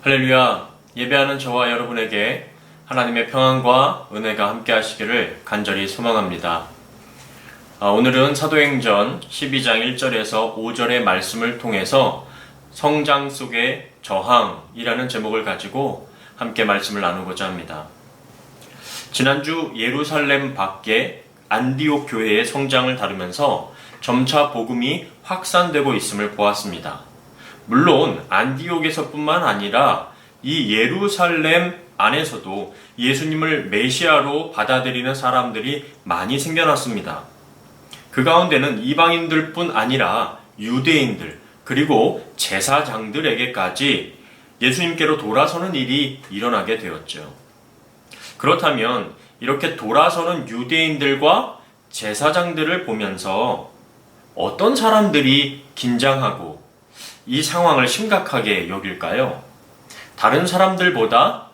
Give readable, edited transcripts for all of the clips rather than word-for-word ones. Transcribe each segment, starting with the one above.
할렐루야. 예배하는 저와 여러분에게 하나님의 평안과 은혜가 함께 하시기를 간절히 소망합니다. 오늘은 사도행전 12장 1절에서 5절의 말씀을 통해서 성장 속의 저항이라는 제목을 가지고 함께 말씀을 나누고자 합니다. 지난주 예루살렘 밖에 안디옥 교회의 성장을 다루면서 점차 복음이 확산되고 있음을 보았습니다. 물론 안디옥에서뿐만 아니라 이 예루살렘 안에서도 예수님을 메시아로 받아들이는 사람들이 많이 생겨났습니다. 그 가운데는 이방인들뿐 아니라 유대인들 그리고 제사장들에게까지 예수님께로 돌아서는 일이 일어나게 되었죠. 그렇다면 이렇게 돌아서는 유대인들과 제사장들을 보면서 어떤 사람들이 긴장하고 이 상황을 심각하게 여길까요? 다른 사람들보다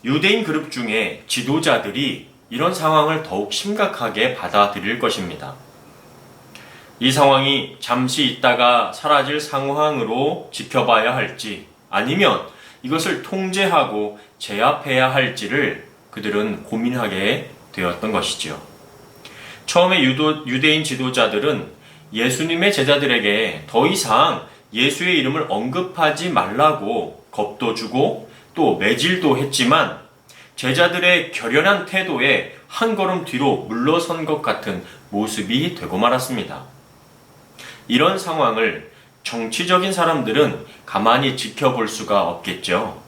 유대인 그룹 중에 지도자들이 이런 상황을 더욱 심각하게 받아들일 것입니다. 이 상황이 잠시 있다가 사라질 상황으로 지켜봐야 할지 아니면 이것을 통제하고 제압해야 할지를 그들은 고민하게 되었던 것이지요. 처음에 유대인 지도자들은 예수님의 제자들에게 더 이상 예수의 이름을 언급하지 말라고 겁도 주고 또 매질도 했지만 제자들의 결연한 태도에 한 걸음 뒤로 물러선 것 같은 모습이 되고 말았습니다. 이런 상황을 정치적인 사람들은 가만히 지켜볼 수가 없겠죠.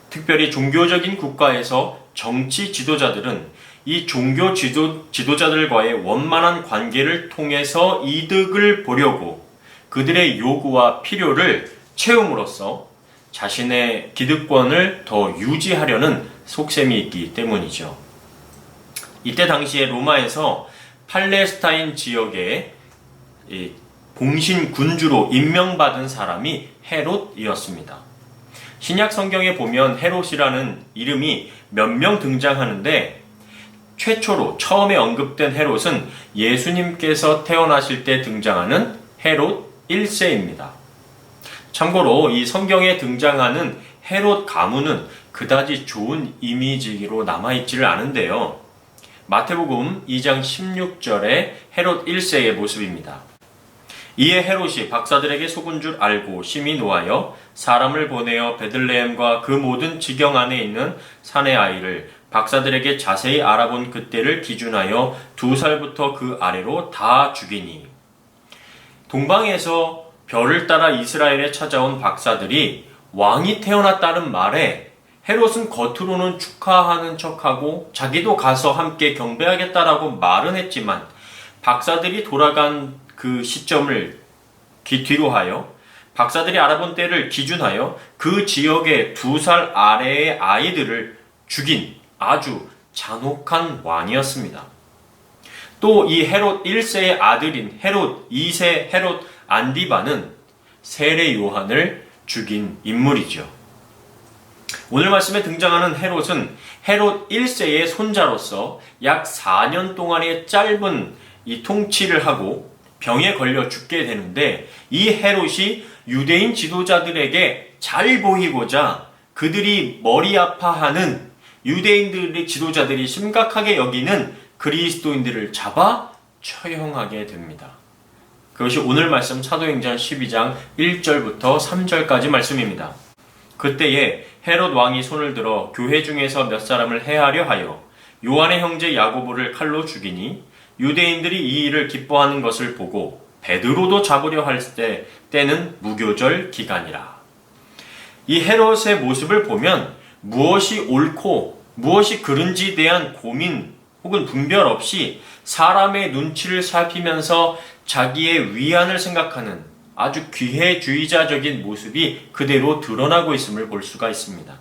특별히 종교적인 국가에서 정치 지도자들은 이 종교 지도자들과의 원만한 관계를 통해서 이득을 보려고 그들의 요구와 필요를 채움으로써 자신의 기득권을 더 유지하려는 속셈이 있기 때문이죠. 이때 당시에 로마에서 팔레스타인 지역의 공신 군주로 임명받은 사람이 헤롯이었습니다. 신약 성경에 보면 헤롯이라는 이름이 몇 명 등장하는데 최초로 처음에 언급된 헤롯은 예수님께서 태어나실 때 등장하는 헤롯 1세입니다. 참고로 이 성경에 등장하는 헤롯 가문은 그다지 좋은 이미지로 남아있지를 않은데요. 마태복음 2장 16절의 헤롯 1세의 모습입니다. 이에 헤롯이 박사들에게 속은 줄 알고 심히 노하여 사람을 보내어 베들레헴과 그 모든 지경 안에 있는 산의 아이를 박사들에게 자세히 알아본 그때를 기준하여 2살부터 그 아래로 다 죽이니 동방에서 별을 따라 이스라엘에 찾아온 박사들이 왕이 태어났다는 말에 헤롯은 겉으로는 축하하는 척하고 자기도 가서 함께 경배하겠다라고 말은 했지만 박사들이 돌아간 그 시점을 뒤로 하여 박사들이 알아본 때를 기준하여 그 지역의 2살 아래의 아이들을 죽인 아주 잔혹한 왕이었습니다. 또 이 헤롯 1세의 아들인 헤롯 2세 헤롯 안디바는 세례 요한을 죽인 인물이죠. 오늘 말씀에 등장하는 헤롯은 헤롯 1세의 손자로서 약 4년 동안의 짧은 이 통치를 하고 병에 걸려 죽게 되는데 이 헤롯이 유대인 지도자들에게 잘 보이고자 그들이 머리 아파하는 유대인들의 지도자들이 심각하게 여기는 그리스도인들을 잡아 처형하게 됩니다. 그것이 오늘 말씀 사도행전 12장 1절부터 3절까지 말씀입니다. 그때에 헤롯 왕이 손을 들어 교회 중에서 몇 사람을 해하려 하여 요한의 형제 야고보를 칼로 죽이니 유대인들이 이 일을 기뻐하는 것을 보고 베드로도 잡으려 할 때는 무교절 기간이라. 이 헤롯의 모습을 보면 무엇이 옳고 무엇이 그른지에 대한 고민 혹은 분별 없이 사람의 눈치를 살피면서 자기의 위안을 생각하는 아주 기회주의자적인 모습이 그대로 드러나고 있음을 볼 수가 있습니다.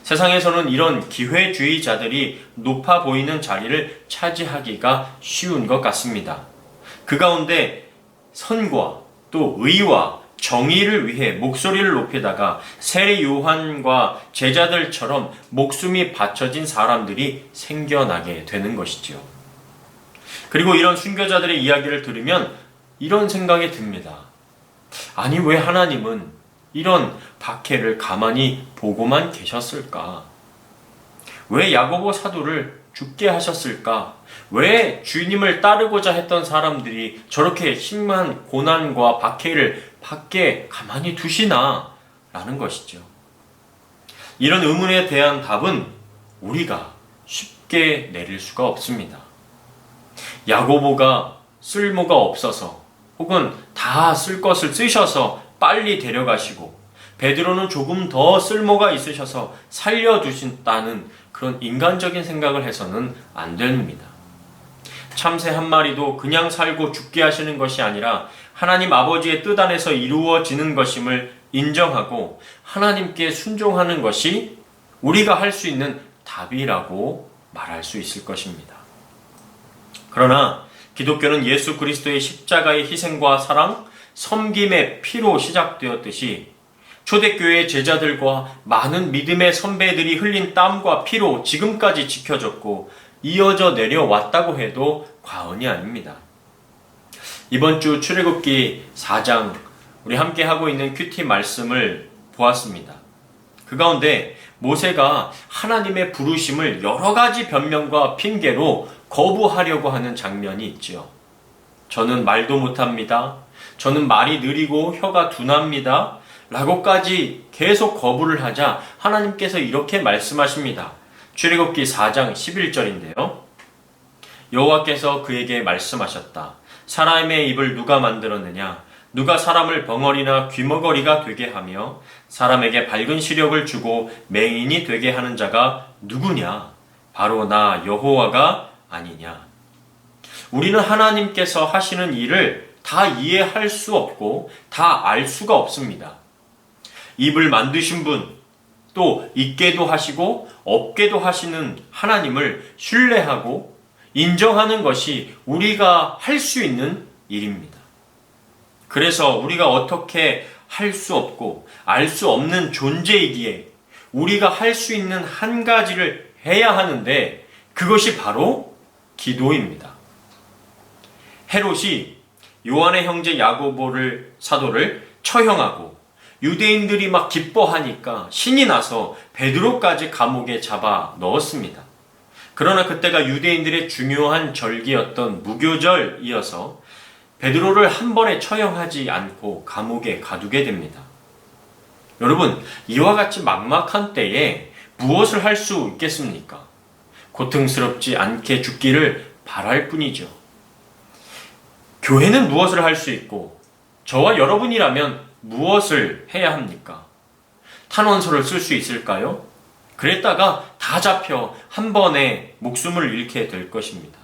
세상에서는 이런 기회주의자들이 높아 보이는 자리를 차지하기가 쉬운 것 같습니다. 그 가운데 선과 또 의와 정의를 위해 목소리를 높이다가 세례 요한과 제자들처럼 목숨이 바쳐진 사람들이 생겨나게 되는 것이지요. 그리고 이런 순교자들의 이야기를 들으면 이런 생각이 듭니다. 아니 왜 하나님은 이런 박해를 가만히 보고만 계셨을까? 왜 야고보 사도를 죽게 하셨을까? 왜 주님을 따르고자 했던 사람들이 저렇게 심한 고난과 박해를 받게 가만히 두시나? 라는 것이죠. 이런 의문에 대한 답은 우리가 쉽게 내릴 수가 없습니다. 야고보가 쓸모가 없어서 혹은 다 쓸 것을 쓰셔서 빨리 데려가시고 베드로는 조금 더 쓸모가 있으셔서 살려두신다는 그런 인간적인 생각을 해서는 안 됩니다. 참새 한 마리도 그냥 살고 죽게 하시는 것이 아니라 하나님 아버지의 뜻 안에서 이루어지는 것임을 인정하고 하나님께 순종하는 것이 우리가 할 수 있는 답이라고 말할 수 있을 것입니다. 그러나 기독교는 예수 그리스도의 십자가의 희생과 사랑, 섬김의 피로 시작되었듯이 초대교회의 제자들과 많은 믿음의 선배들이 흘린 땀과 피로 지금까지 지켜졌고 이어져 내려왔다고 해도 과언이 아닙니다. 이번 주 출애굽기 4장 우리 함께 하고 있는 큐티 말씀을 보았습니다. 그 가운데 모세가 하나님의 부르심을 여러 가지 변명과 핑계로 거부하려고 하는 장면이 있지요. 저는 말도 못합니다. 저는 말이 느리고 혀가 둔합니다. 라고까지 계속 거부를 하자 하나님께서 이렇게 말씀하십니다. 출애굽기 4장 11절인데요. 여호와께서 그에게 말씀하셨다. 사람의 입을 누가 만들었느냐? 누가 사람을 벙어리나 귀머거리가 되게 하며 사람에게 밝은 시력을 주고 맹인이 되게 하는 자가 누구냐? 바로 나 여호와가 아니냐? 우리는 하나님께서 하시는 일을 다 이해할 수 없고 다 알 수가 없습니다. 입을 만드신 분, 또 있게도 하시고 없게도 하시는 하나님을 신뢰하고 인정하는 것이 우리가 할 수 있는 일입니다. 그래서 우리가 어떻게 할 수 없고 알 수 없는 존재이기에 우리가 할 수 있는 한 가지를 해야 하는데 그것이 바로 기도입니다. 헤롯이 요한의 형제 야고보를 사도를 처형하고 유대인들이 막 기뻐하니까 신이 나서 베드로까지 감옥에 잡아 넣었습니다. 그러나 그때가 유대인들의 중요한 절기였던 무교절이어서 베드로를 한 번에 처형하지 않고 감옥에 가두게 됩니다. 여러분, 이와 같이 막막한 때에 무엇을 할 수 있겠습니까? 고통스럽지 않게 죽기를 바랄 뿐이죠. 교회는 무엇을 할 수 있고 저와 여러분이라면 무엇을 해야 합니까? 탄원서를 쓸 수 있을까요? 그랬다가 다 잡혀 한 번에 목숨을 잃게 될 것입니다.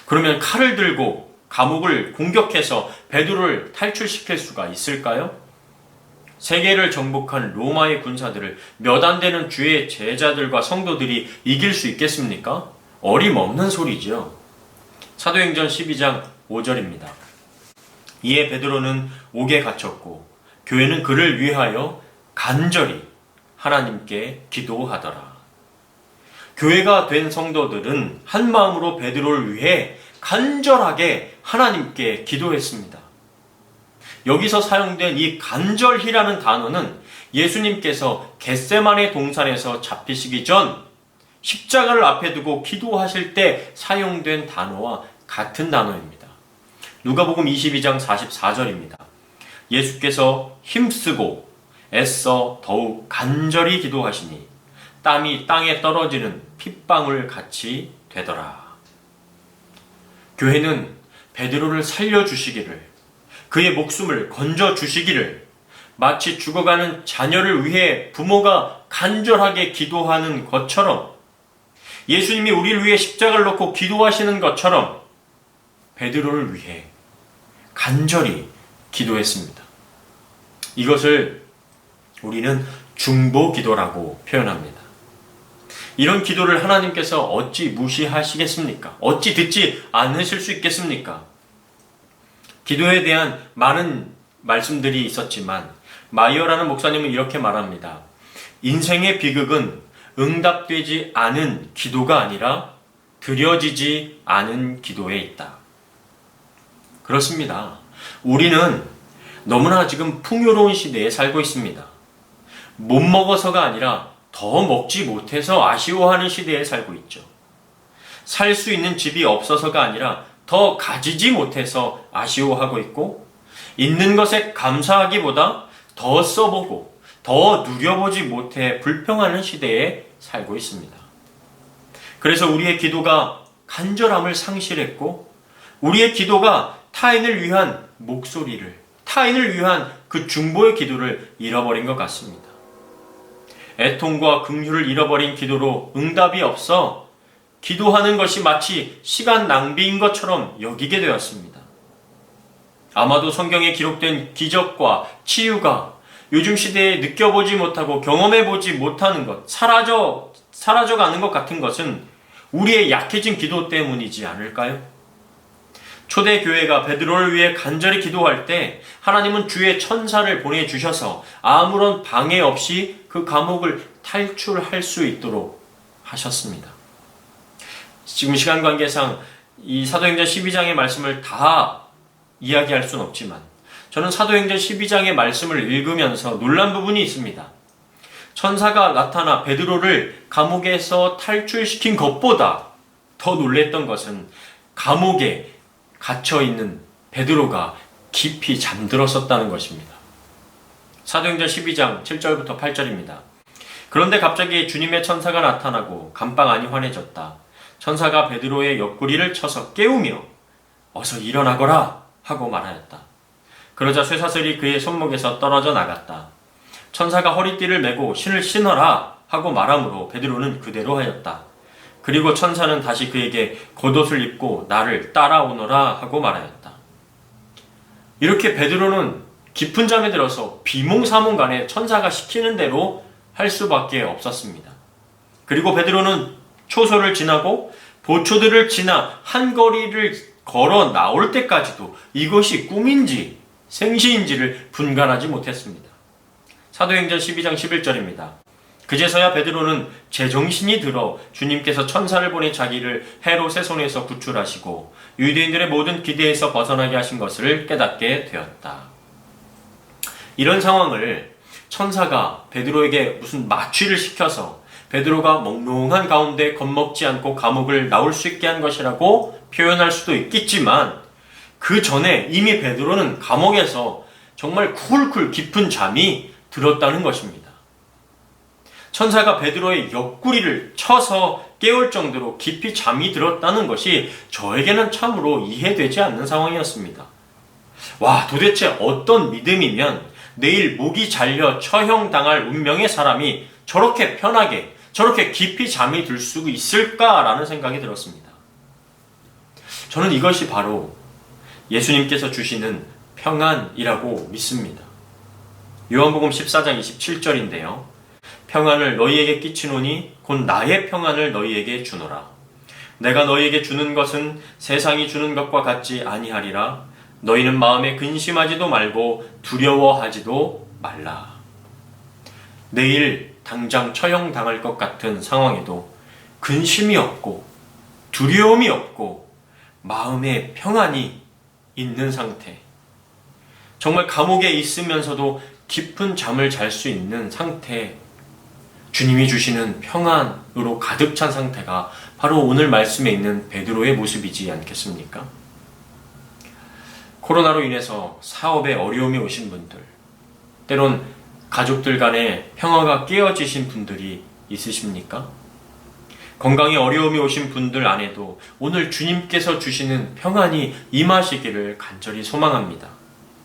그러면 칼을 들고 감옥을 공격해서 베드로를 탈출시킬 수가 있을까요? 세계를 정복한 로마의 군사들을 몇 안 되는 주의 제자들과 성도들이 이길 수 있겠습니까? 어림없는 소리죠. 사도행전 12장 5절입니다. 이에 베드로는 옥에 갇혔고 교회는 그를 위하여 간절히 하나님께 기도하더라. 교회가 된 성도들은 한 마음으로 베드로를 위해 간절하게 하나님께 기도했습니다. 여기서 사용된 이 간절히라는 단어는 예수님께서 겟세마네 동산에서 잡히시기 전 십자가를 앞에 두고 기도하실 때 사용된 단어와 같은 단어입니다. 누가복음 22장 44절입니다. 예수께서 힘쓰고 애써 더욱 간절히 기도하시니 땀이 땅에 떨어지는 핏방울 같이 되더라. 교회는 베드로를 살려주시기를, 그의 목숨을 건져주시기를, 마치 죽어가는 자녀를 위해 부모가 간절하게 기도하는 것처럼, 예수님이 우리를 위해 십자가를 놓고 기도하시는 것처럼 베드로를 위해 간절히 기도했습니다. 이것을 우리는 중보 기도라고 표현합니다. 이런 기도를 하나님께서 어찌 무시하시겠습니까? 어찌 듣지 않으실 수 있겠습니까? 기도에 대한 많은 말씀들이 있었지만 마이어라는 목사님은 이렇게 말합니다. 인생의 비극은 응답되지 않은 기도가 아니라 드려지지 않은 기도에 있다. 그렇습니다. 우리는 너무나 지금 풍요로운 시대에 살고 있습니다. 못 먹어서가 아니라 더 먹지 못해서 아쉬워하는 시대에 살고 있죠. 살 수 있는 집이 없어서가 아니라 더 가지지 못해서 아쉬워하고 있고, 있는 것에 감사하기보다 더 써보고 더 누려보지 못해 불평하는 시대에 살고 있습니다. 그래서 우리의 기도가 간절함을 상실했고, 우리의 기도가 타인을 위한 목소리를, 타인을 위한 그 중보의 기도를 잃어버린 것 같습니다. 애통과 긍휼을 잃어버린 기도로 응답이 없어 기도하는 것이 마치 시간 낭비인 것처럼 여기게 되었습니다. 아마도 성경에 기록된 기적과 치유가 요즘 시대에 느껴보지 못하고 경험해보지 못하는 것, 사라져가는 것 같은 것은 우리의 약해진 기도 때문이지 않을까요? 초대교회가 베드로를 위해 간절히 기도할 때 하나님은 주의 천사를 보내주셔서 아무런 방해 없이 그 감옥을 탈출할 수 있도록 하셨습니다. 지금 시간 관계상 이 사도행전 12장의 말씀을 다 이야기할 수는 없지만 저는 사도행전 12장의 말씀을 읽으면서 놀란 부분이 있습니다. 천사가 나타나 베드로를 감옥에서 탈출시킨 것보다 더 놀랬던 것은 감옥에 갇혀있는 베드로가 깊이 잠들었었다는 것입니다. 사도행전 12장 7절부터 8절입니다. 그런데 갑자기 주님의 천사가 나타나고 감방 안이 환해졌다. 천사가 베드로의 옆구리를 쳐서 깨우며 어서 일어나거라 하고 말하였다. 그러자 쇠사슬이 그의 손목에서 떨어져 나갔다. 천사가 허리띠를 메고 신을 신어라 하고 말하므로 베드로는 그대로 하였다. 그리고 천사는 다시 그에게 겉옷을 입고 나를 따라오너라 하고 말하였다. 이렇게 베드로는 깊은 잠에 들어서 비몽사몽간에 천사가 시키는 대로 할 수밖에 없었습니다. 그리고 베드로는 초소를 지나고 보초들을 지나 한 거리를 걸어 나올 때까지도 이것이 꿈인지 생시인지를 분간하지 못했습니다. 사도행전 12장 11절입니다. 그제서야 베드로는 제정신이 들어 주님께서 천사를 보내 자기를 헤롯의 손에서 구출하시고 유대인들의 모든 기대에서 벗어나게 하신 것을 깨닫게 되었다. 이런 상황을 천사가 베드로에게 무슨 마취를 시켜서 베드로가 몽롱한 가운데 겁먹지 않고 감옥을 나올 수 있게 한 것이라고 표현할 수도 있겠지만 그 전에 이미 베드로는 감옥에서 정말 쿨쿨 깊은 잠이 들었다는 것입니다. 천사가 베드로의 옆구리를 쳐서 깨울 정도로 깊이 잠이 들었다는 것이 저에게는 참으로 이해되지 않는 상황이었습니다. 와, 도대체 어떤 믿음이면 내일 목이 잘려 처형당할 운명의 사람이 저렇게 편하게, 저렇게 깊이 잠이 들 수 있을까라는 생각이 들었습니다. 저는 이것이 바로 예수님께서 주시는 평안이라고 믿습니다. 요한복음 14장 27절인데요. 평안을 너희에게 끼치노니 곧 나의 평안을 너희에게 주노라. 내가 너희에게 주는 것은 세상이 주는 것과 같지 아니하리라. 너희는 마음에 근심하지도 말고 두려워하지도 말라. 내일 당장 처형당할 것 같은 상황에도 근심이 없고 두려움이 없고 마음에 평안이 있는 상태, 정말 감옥에 있으면서도 깊은 잠을 잘 수 있는 상태, 주님이 주시는 평안으로 가득 찬 상태가 바로 오늘 말씀에 있는 베드로의 모습이지 않겠습니까? 코로나로 인해서 사업에 어려움이 오신 분들, 때론 가족들 간에 평화가 깨어지신 분들이 있으십니까? 건강에 어려움이 오신 분들 안에도 오늘 주님께서 주시는 평안이 임하시기를 간절히 소망합니다.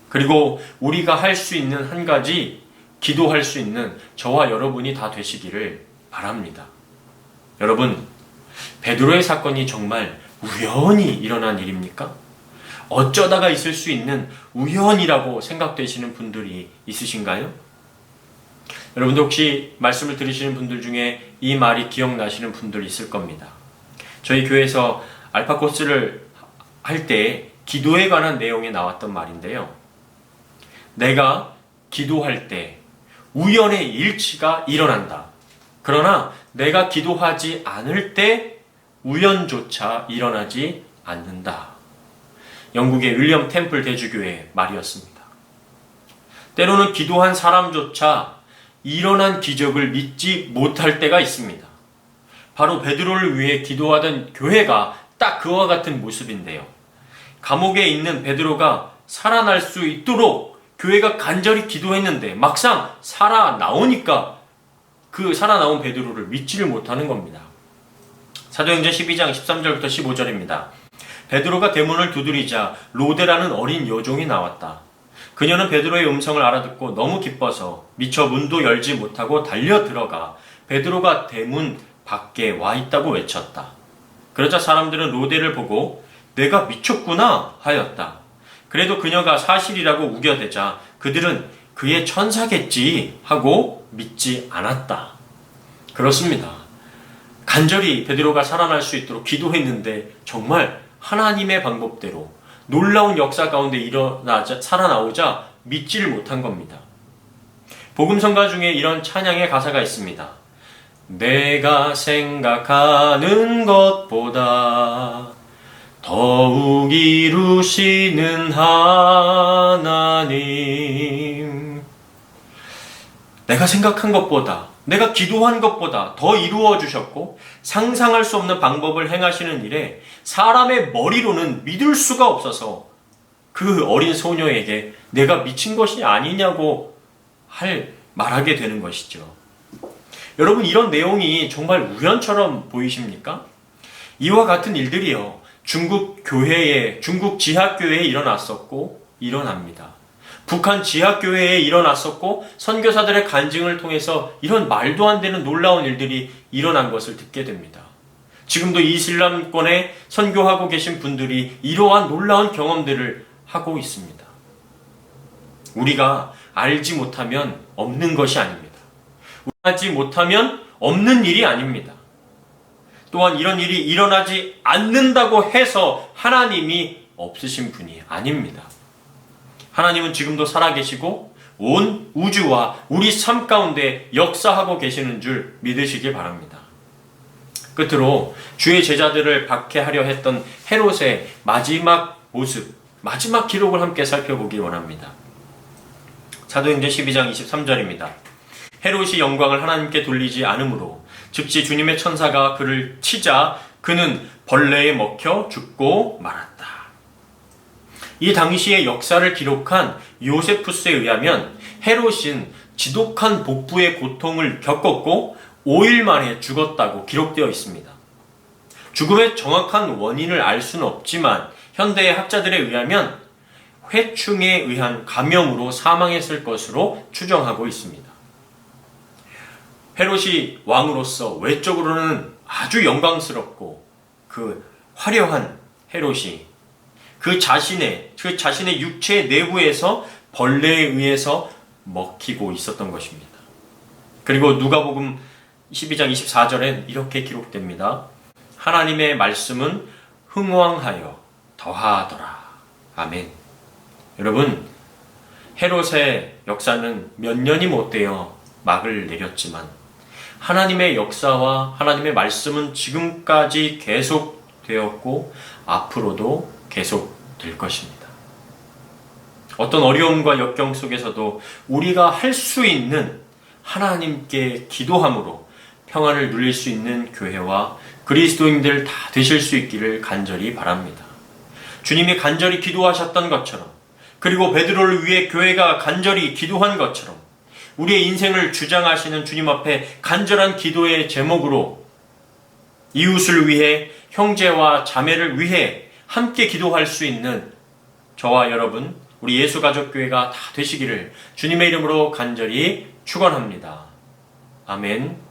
그리고 우리가 할 수 있는 한 가지, 기도할 수 있는 저와 여러분이 다 되시기를 바랍니다. 여러분, 베드로의 사건이 정말 우연히 일어난 일입니까? 어쩌다가 있을 수 있는 우연이라고 생각되시는 분들이 있으신가요? 여러분도 혹시 말씀을 들으시는 분들 중에 이 말이 기억나시는 분들 있을 겁니다. 저희 교회에서 알파 코스를 할 때 기도에 관한 내용에 나왔던 말인데요. 내가 기도할 때 우연의 일치가 일어난다. 그러나 내가 기도하지 않을 때 우연조차 일어나지 않는다. 영국의 윌리엄 템플 대주교의 말이었습니다. 때로는 기도한 사람조차 일어난 기적을 믿지 못할 때가 있습니다. 바로 베드로를 위해 기도하던 교회가 딱 그와 같은 모습인데요. 감옥에 있는 베드로가 살아날 수 있도록 교회가 간절히 기도했는데 막상 살아나오니까 그 살아나온 베드로를 믿지를 못하는 겁니다. 사도행전 12장 13절부터 15절입니다. 베드로가 대문을 두드리자 로데라는 어린 여종이 나왔다. 그녀는 베드로의 음성을 알아듣고 너무 기뻐서 미처 문도 열지 못하고 달려 들어가 베드로가 대문 밖에 와 있다고 외쳤다. 그러자 사람들은 로데를 보고 내가 미쳤구나 하였다. 그래도 그녀가 사실이라고 우겨대자 그들은 그의 천사겠지 하고 믿지 않았다. 그렇습니다. 간절히 베드로가 살아날 수 있도록 기도했는데 정말 하나님의 방법대로 놀라운 역사 가운데 살아나오자 믿지를 못한 겁니다. 복음성가 중에 이런 찬양의 가사가 있습니다. 내가 생각하는 것보다 더욱 이루시는 하나님. 내가 생각한 것보다, 내가 기도한 것보다 더 이루어 주셨고 상상할 수 없는 방법을 행하시는 일에 사람의 머리로는 믿을 수가 없어서 그 어린 소녀에게 내가 미친 것이 아니냐고 말하게 되는 것이죠. 여러분, 이런 내용이 정말 우연처럼 보이십니까? 이와 같은 일들이요, 중국 지하교회에 일어났었고 일어납니다. 북한 지하교회에 일어났었고 선교사들의 간증을 통해서 이런 말도 안 되는 놀라운 일들이 일어난 것을 듣게 됩니다. 지금도 이슬람권에 선교하고 계신 분들이 이러한 놀라운 경험들을 하고 있습니다. 우리가 알지 못하면 없는 것이 아닙니다. 알지 못하면 없는 일이 아닙니다. 또한 이런 일이 일어나지 않는다고 해서 하나님이 없으신 분이 아닙니다. 하나님은 지금도 살아계시고 온 우주와 우리 삶 가운데 역사하고 계시는 줄 믿으시길 바랍니다. 끝으로 주의 제자들을 박해하려 했던 헤롯의 마지막 모습, 마지막 기록을 함께 살펴보기 원합니다. 사도행전 12장 23절입니다. 헤롯이 영광을 하나님께 돌리지 않으므로 즉시 주님의 천사가 그를 치자 그는 벌레에 먹혀 죽고 말았다. 이 당시의 역사를 기록한 요세푸스에 의하면 헤롯은 지독한 복부의 고통을 겪었고 5일 만에 죽었다고 기록되어 있습니다. 죽음의 정확한 원인을 알 수는 없지만 현대의 학자들에 의하면 회충에 의한 감염으로 사망했을 것으로 추정하고 있습니다. 헤롯이 왕으로서 외적으로는 아주 영광스럽고 그 화려한 헤롯이 그 자신의 육체 내부에서 벌레에 의해서 먹히고 있었던 것입니다. 그리고 누가복음 12장 24절엔 이렇게 기록됩니다. 하나님의 말씀은 흥왕하여 더하더라. 아멘. 여러분, 헤롯의 역사는 몇 년이 못되어 막을 내렸지만 하나님의 역사와 하나님의 말씀은 지금까지 계속되었고 앞으로도 계속될 것입니다. 어떤 어려움과 역경 속에서도 우리가 할 수 있는 하나님께 기도함으로 평안을 누릴 수 있는 교회와 그리스도인들 다 되실 수 있기를 간절히 바랍니다. 주님이 간절히 기도하셨던 것처럼, 그리고 베드로를 위해 교회가 간절히 기도한 것처럼 우리의 인생을 주장하시는 주님 앞에 간절한 기도의 제목으로 이웃을 위해, 형제와 자매를 위해 함께 기도할 수 있는 저와 여러분, 우리 예수가족교회가 다 되시기를 주님의 이름으로 간절히 축원합니다. 아멘.